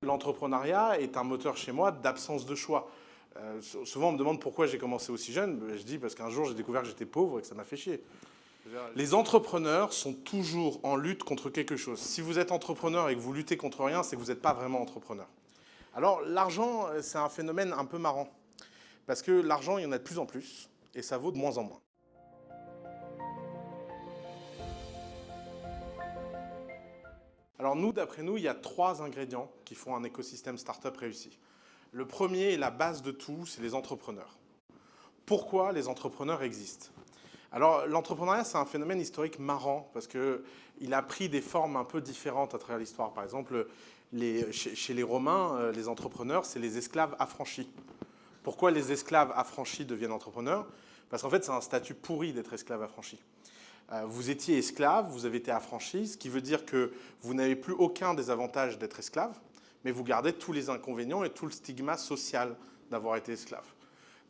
L'entrepreneuriat est un moteur chez moi d'absence de choix. Souvent, on me demande pourquoi j'ai commencé aussi jeune. Je dis parce qu'un jour, j'ai découvert que j'étais pauvre et que ça m'a fait chier. Les entrepreneurs sont toujours en lutte contre quelque chose. Si vous êtes entrepreneur et que vous luttez contre rien, c'est que vous n'êtes pas vraiment entrepreneur. Alors, l'argent, c'est un phénomène un peu marrant. Parce que l'argent, il y en a de plus en plus et ça vaut de moins en moins. Alors nous, d'après nous, il y a 3 ingrédients qui font un écosystème startup réussi. Le premier et la base de tout, c'est les entrepreneurs. Pourquoi les entrepreneurs existent? Alors l'entrepreneuriat, c'est un phénomène historique marrant parce qu'il a pris des formes un peu différentes à travers l'histoire. Par exemple, chez les Romains, les entrepreneurs, c'est les esclaves affranchis. Pourquoi les esclaves affranchis deviennent entrepreneurs? Parce qu'en fait, c'est un statut pourri d'être esclave affranchi. Vous étiez esclave, vous avez été affranchi, ce qui veut dire que vous n'avez plus aucun des avantages d'être esclave, mais vous gardez tous les inconvénients et tout le stigma social d'avoir été esclave.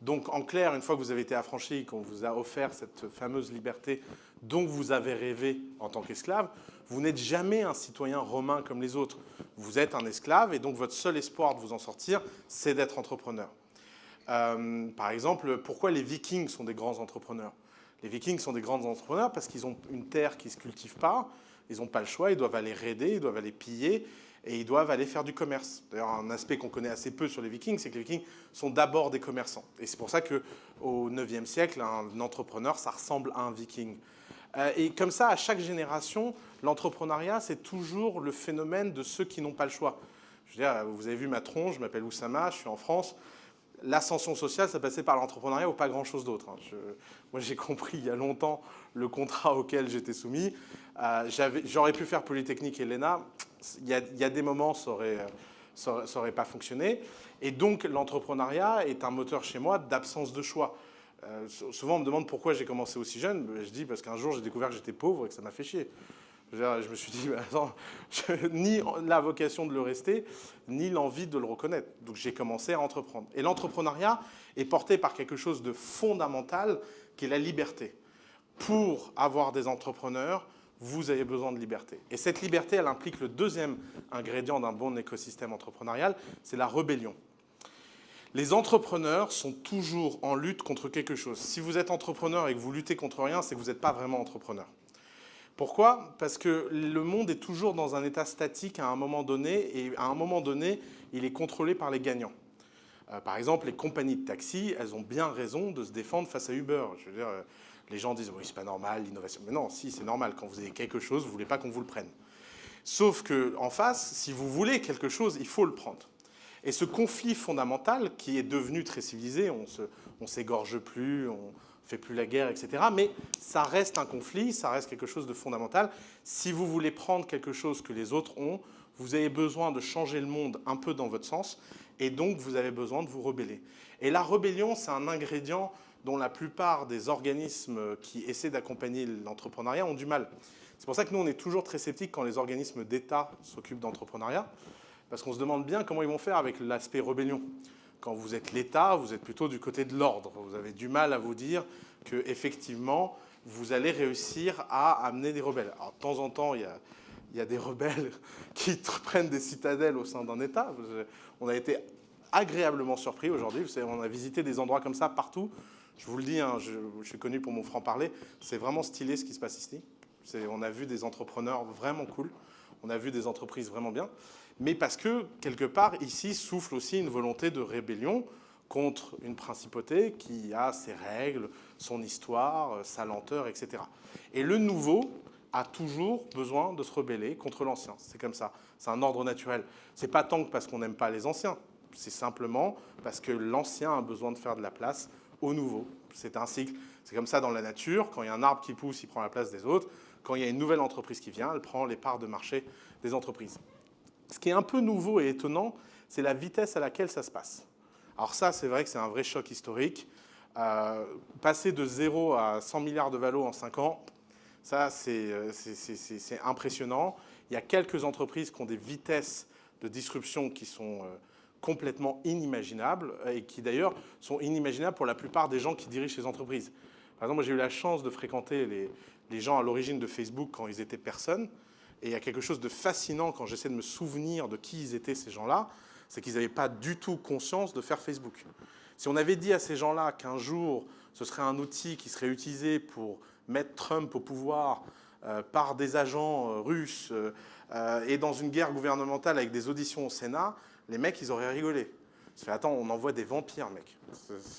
Donc en clair, une fois que vous avez été affranchi, qu'on vous a offert cette fameuse liberté dont vous avez rêvé en tant qu'esclave, vous n'êtes jamais un citoyen romain comme les autres. Vous êtes un esclave et donc votre seul espoir de vous en sortir, c'est d'être entrepreneur. Par exemple, pourquoi les Vikings sont des grands entrepreneurs? Les Vikings sont des grands entrepreneurs parce qu'ils ont une terre qui ne se cultive pas, ils n'ont pas le choix, ils doivent aller raider, ils doivent aller piller et ils doivent aller faire du commerce. D'ailleurs, un aspect qu'on connaît assez peu sur les Vikings, c'est que les Vikings sont d'abord des commerçants. Et c'est pour ça qu'au IXe siècle, un entrepreneur, ça ressemble à un Viking. Et comme ça, à chaque génération, l'entrepreneuriat, c'est toujours le phénomène de ceux qui n'ont pas le choix. Je veux dire, vous avez vu ma tronche, je m'appelle Oussama, je suis en France. L'ascension sociale, ça passait par l'entrepreneuriat ou pas grand-chose d'autre. Moi, j'ai compris il y a longtemps le contrat auquel j'étais soumis. J'aurais pu faire Polytechnique et l'ENA. Il y a des moments, ça aurait pas fonctionné. Et donc, l'entrepreneuriat est un moteur chez moi d'absence de choix. Souvent, on me demande pourquoi j'ai commencé aussi jeune. Je dis parce qu'un jour, j'ai découvert que j'étais pauvre et que ça m'a fait chier. Je me suis dit, attends, ni la vocation de le rester, ni l'envie de le reconnaître. Donc j'ai commencé à entreprendre. Et l'entrepreneuriat est porté par quelque chose de fondamental, qui est la liberté. Pour avoir des entrepreneurs, vous avez besoin de liberté. Et cette liberté, elle implique le deuxième ingrédient d'un bon écosystème entrepreneurial, c'est la rébellion. Les entrepreneurs sont toujours en lutte contre quelque chose. Si vous êtes entrepreneur et que vous luttez contre rien, c'est que vous n'êtes pas vraiment entrepreneur. Pourquoi? Parce que le monde est toujours dans un état statique à un moment donné, et à un moment donné, il est contrôlé par les gagnants. Par exemple, les compagnies de taxi, elles ont bien raison de se défendre face à Uber. Je veux dire, les gens disent oui, c'est pas normal, l'innovation. Mais non, si, c'est normal. Quand vous avez quelque chose, vous ne voulez pas qu'on vous le prenne. Sauf qu'en face, si vous voulez quelque chose, il faut le prendre. Et ce conflit fondamental, qui est devenu très civilisé, on s'égorge plus, on fait plus la guerre, etc. Mais ça reste un conflit, ça reste quelque chose de fondamental. Si vous voulez prendre quelque chose que les autres ont, vous avez besoin de changer le monde un peu dans votre sens, et donc vous avez besoin de vous rebeller. Et la rébellion, c'est un ingrédient dont la plupart des organismes qui essaient d'accompagner l'entrepreneuriat ont du mal. C'est pour ça que nous, on est toujours très sceptiques quand les organismes d'État s'occupent d'entrepreneuriat, parce qu'on se demande bien comment ils vont faire avec l'aspect rébellion. Quand vous êtes l'État, vous êtes plutôt du côté de l'ordre. Vous avez du mal à vous dire qu'effectivement, vous allez réussir à amener des rebelles. Alors, de temps en temps, il y a des rebelles qui prennent des citadelles au sein d'un État. On a été agréablement surpris aujourd'hui. On a visité des endroits comme ça partout. Je vous le dis, hein, je suis connu pour mon franc-parler. C'est vraiment stylé ce qui se passe ici. On a vu des entrepreneurs vraiment cool. On a vu des entreprises vraiment bien. Mais parce que, quelque part, ici souffle aussi une volonté de rébellion contre une principauté qui a ses règles, son histoire, sa lenteur, etc. Et le nouveau a toujours besoin de se rebeller contre l'ancien. C'est comme ça. C'est un ordre naturel. C'est pas tant que parce qu'on n'aime pas les anciens. C'est simplement parce que l'ancien a besoin de faire de la place au nouveau. C'est un cycle. C'est comme ça dans la nature. Quand il y a un arbre qui pousse, il prend la place des autres. Quand il y a une nouvelle entreprise qui vient, elle prend les parts de marché des entreprises. Ce qui est un peu nouveau et étonnant, c'est la vitesse à laquelle ça se passe. Alors ça, c'est vrai que c'est un vrai choc historique. Passer de 0 à 100 milliards de valo en 5 ans, ça, c'est impressionnant. Il y a quelques entreprises qui ont des vitesses de disruption qui sont complètement inimaginables et qui, d'ailleurs, sont inimaginables pour la plupart des gens qui dirigent ces entreprises. Par exemple, moi, j'ai eu la chance de fréquenter les gens à l'origine de Facebook quand ils étaient personne. Et il y a quelque chose de fascinant quand j'essaie de me souvenir de qui ils étaient, ces gens-là, c'est qu'ils n'avaient pas du tout conscience de faire Facebook. Si on avait dit à ces gens-là qu'un jour, ce serait un outil qui serait utilisé pour mettre Trump au pouvoir par des agents russes et dans une guerre gouvernementale avec des auditions au Sénat, les mecs, ils auraient rigolé. Ça fait, attends, on envoie des vampires, mec.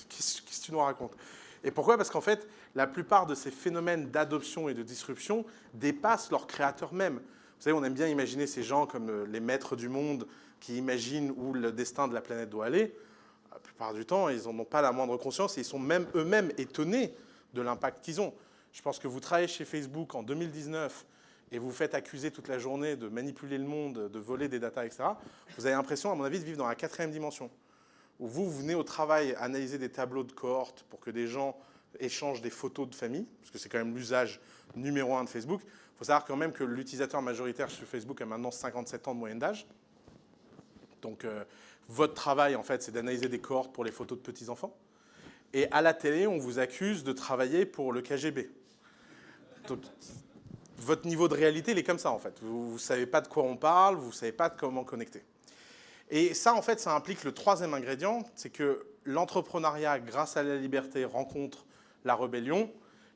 Qu'est-ce que tu nous racontes? Et pourquoi? Parce qu'en fait, la plupart de ces phénomènes d'adoption et de disruption dépassent leurs créateurs même. Vous savez, on aime bien imaginer ces gens comme les maîtres du monde qui imaginent où le destin de la planète doit aller. La plupart du temps, ils n'en ont pas la moindre conscience et ils sont même eux-mêmes étonnés de l'impact qu'ils ont. Je pense que vous travaillez chez Facebook en 2019 et vous vous faites accuser toute la journée de manipuler le monde, de voler des datas, etc. Vous avez l'impression, à mon avis, de vivre dans la 4e dimension. Où vous venez au travail analyser des tableaux de cohorte pour que des gens échangent des photos de famille, parce que c'est quand même l'usage numéro 1 de Facebook. Il faut savoir quand même que l'utilisateur majoritaire sur Facebook a maintenant 57 ans de moyenne d'âge. Donc votre travail, en fait, c'est d'analyser des cohortes pour les photos de petits-enfants. Et à la télé, on vous accuse de travailler pour le KGB. Donc, votre niveau de réalité, il est comme ça, en fait. Vous ne savez pas de quoi on parle, vous ne savez pas comment connecter. Et ça, en fait, ça implique le 3e ingrédient, c'est que l'entrepreneuriat, grâce à la liberté, rencontre la rébellion,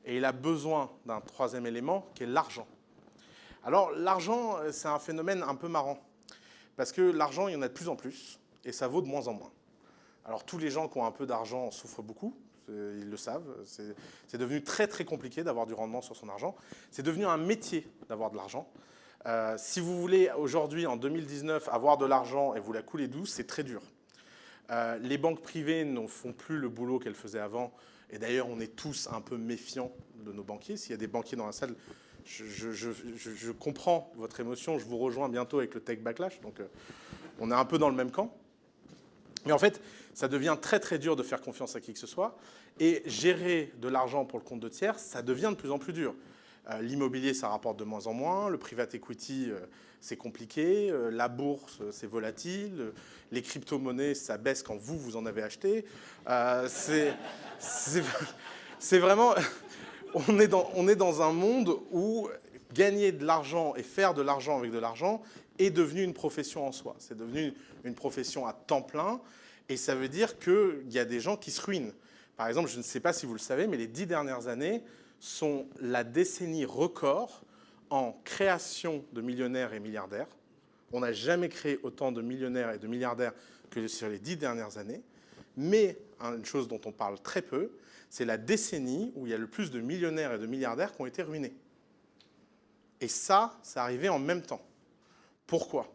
et il a besoin d'un 3e élément, qui est l'argent. Alors, l'argent, c'est un phénomène un peu marrant, parce que l'argent, il y en a de plus en plus, et ça vaut de moins en moins. Alors, tous les gens qui ont un peu d'argent souffrent beaucoup, ils le savent. C'est devenu très, très compliqué d'avoir du rendement sur son argent. C'est devenu un métier d'avoir de l'argent. Si vous voulez, aujourd'hui, en 2019, avoir de l'argent et vous la coulez douce, c'est très dur. Les banques privées ne font plus le boulot qu'elles faisaient avant. Et d'ailleurs, on est tous un peu méfiants de nos banquiers. S'il y a des banquiers dans la salle, je comprends votre émotion. Je vous rejoins bientôt avec le Tech Backlash. Donc, on est un peu dans le même camp. Mais en fait, ça devient très, très dur de faire confiance à qui que ce soit. Et gérer de l'argent pour le compte de tiers, ça devient de plus en plus dur. L'immobilier, ça rapporte de moins en moins. Le private equity, c'est compliqué. La bourse, c'est volatile. Les crypto-monnaies, ça baisse quand vous en avez acheté. C'est vraiment... On est dans un monde où gagner de l'argent et faire de l'argent avec de l'argent est devenu une profession en soi. C'est devenu une profession à temps plein. Et ça veut dire qu'il y a des gens qui se ruinent. Par exemple, je ne sais pas si vous le savez, mais les 10 dernières années sont la décennie record en création de millionnaires et milliardaires. On n'a jamais créé autant de millionnaires et de milliardaires que sur les 10 dernières années. Mais une chose dont on parle très peu, c'est la décennie où il y a le plus de millionnaires et de milliardaires qui ont été ruinés. Et ça arrivait en même temps. Pourquoi?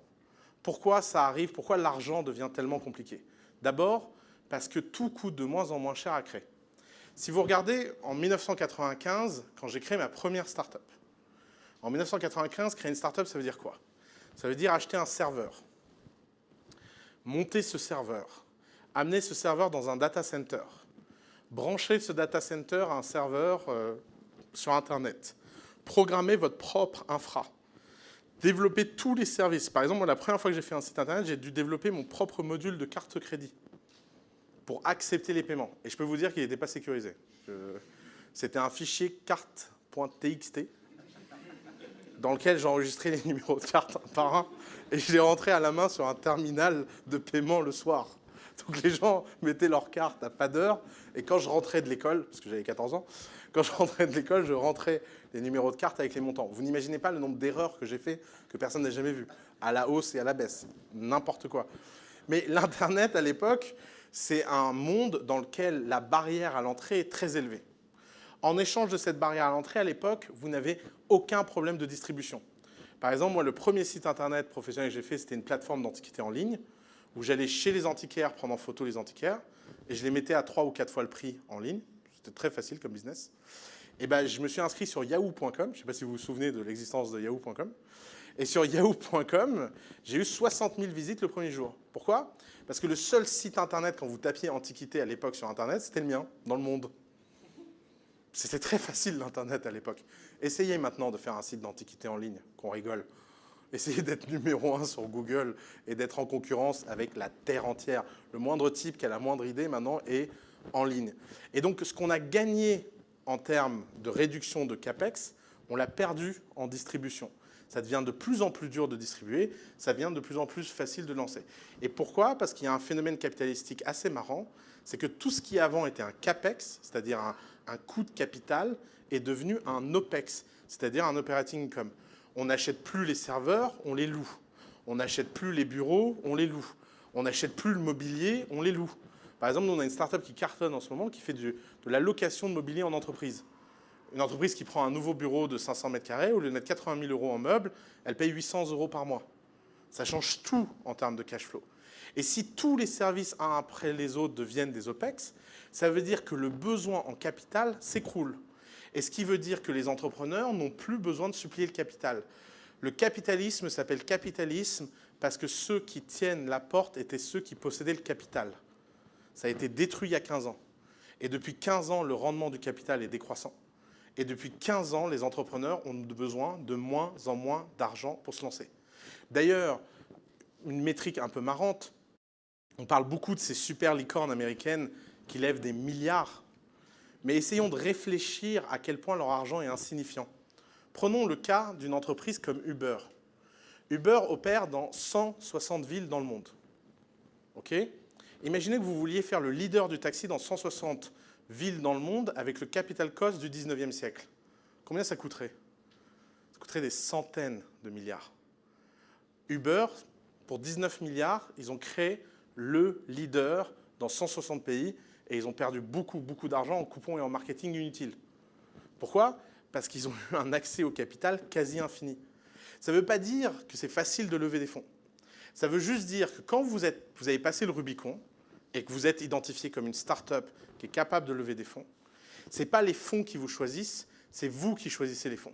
Pourquoi ça arrive? Pourquoi l'argent devient tellement compliqué? D'abord, parce que tout coûte de moins en moins cher à créer. Si vous regardez, en 1995, quand j'ai créé ma première start-up, en 1995, créer une start-up, ça veut dire quoi? Ça veut dire acheter un serveur, monter ce serveur, amener ce serveur dans un data center, brancher ce data center à un serveur sur Internet, programmer votre propre infra, développer tous les services. Par exemple, moi, la première fois que j'ai fait un site Internet, j'ai dû développer mon propre module de carte crédit pour accepter les paiements. Et je peux vous dire qu'il n'était pas sécurisé. C'était un fichier carte.txt dans lequel j'enregistrais les numéros de carte un par un et je les rentrais à la main sur un terminal de paiement le soir. Donc les gens mettaient leur carte à pas d'heure et quand je rentrais de l'école, parce que j'avais 14 ans, quand je rentrais de l'école, je rentrais les numéros de carte avec les montants. Vous n'imaginez pas le nombre d'erreurs que j'ai fait que personne n'a jamais vu, à la hausse et à la baisse, n'importe quoi. Mais l'Internet, à l'époque, c'est un monde dans lequel la barrière à l'entrée est très élevée. En échange de cette barrière à l'entrée, à l'époque, vous n'avez aucun problème de distribution. Par exemple, moi, le premier site Internet professionnel que j'ai fait, c'était une plateforme d'antiquité en ligne, où j'allais chez les antiquaires prendre en photo les antiquaires, et je les mettais à 3 ou 4 fois le prix en ligne. C'était très facile comme business. Et ben, je me suis inscrit sur yahoo.com. Je ne sais pas si vous vous souvenez de l'existence de yahoo.com. Et sur yahoo.com, j'ai eu 60 000 visites le premier jour. Pourquoi? Parce que le seul site Internet, quand vous tapiez Antiquité à l'époque sur Internet, c'était le mien, dans le monde. C'était très facile l'Internet à l'époque. Essayez maintenant de faire un site d'Antiquité en ligne, qu'on rigole. Essayez d'être numéro 1 sur Google et d'être en concurrence avec la terre entière. Le moindre type qui a la moindre idée maintenant est en ligne. Et donc, ce qu'on a gagné en termes de réduction de CAPEX, on l'a perdu en distribution. ça devient de plus en plus dur de distribuer, ça devient de plus en plus facile de lancer. Et pourquoi? Parce qu'il y a un phénomène capitalistique assez marrant, c'est que tout ce qui avant était un CAPEX, c'est-à-dire un coût de capital, est devenu un OPEX, c'est-à-dire un operating income. On n'achète plus les serveurs, on les loue. On n'achète plus les bureaux, on les loue. On n'achète plus le mobilier, on les loue. Par exemple, nous, on a une start-up qui cartonne en ce moment, qui fait de la location de mobilier en entreprise. Une entreprise qui prend un nouveau bureau de 500 mètres carrés, au lieu de mettre 80 000 € en meubles, elle paye 800 € par mois. Ça change tout en termes de cash flow. Et si tous les services, un après les autres, deviennent des OPEX, ça veut dire que le besoin en capital s'écroule. Et ce qui veut dire que les entrepreneurs n'ont plus besoin de supplier le capital. Le capitalisme s'appelle capitalisme parce que ceux qui tiennent la porte étaient ceux qui possédaient le capital. Ça a été détruit il y a 15 ans. Et depuis 15 ans, le rendement du capital est décroissant. Et depuis 15 ans, les entrepreneurs ont besoin de moins en moins d'argent pour se lancer. D'ailleurs, une métrique un peu marrante, on parle beaucoup de ces super licornes américaines qui lèvent des milliards. Mais essayons de réfléchir à quel point leur argent est insignifiant. Prenons le cas d'une entreprise comme Uber. Uber opère dans 160 villes dans le monde. OK ? Imaginez que vous vouliez faire le leader du taxi dans 160 villes dans le monde avec le capital cost du 19e siècle. Combien ça coûterait? Ça coûterait des centaines de milliards. Uber, pour 19 milliards, ils ont créé le leader dans 160 pays et ils ont perdu beaucoup d'argent en coupons et en marketing inutile. Pourquoi? Parce qu'ils ont eu un accès au capital quasi infini. Ça ne veut pas dire que c'est facile de lever des fonds. Ça veut juste dire que quand vous avez passé le Rubicon et que vous êtes identifié comme une start-up qui est capable de lever des fonds, ce n'est pas les fonds qui vous choisissent, c'est vous qui choisissez les fonds.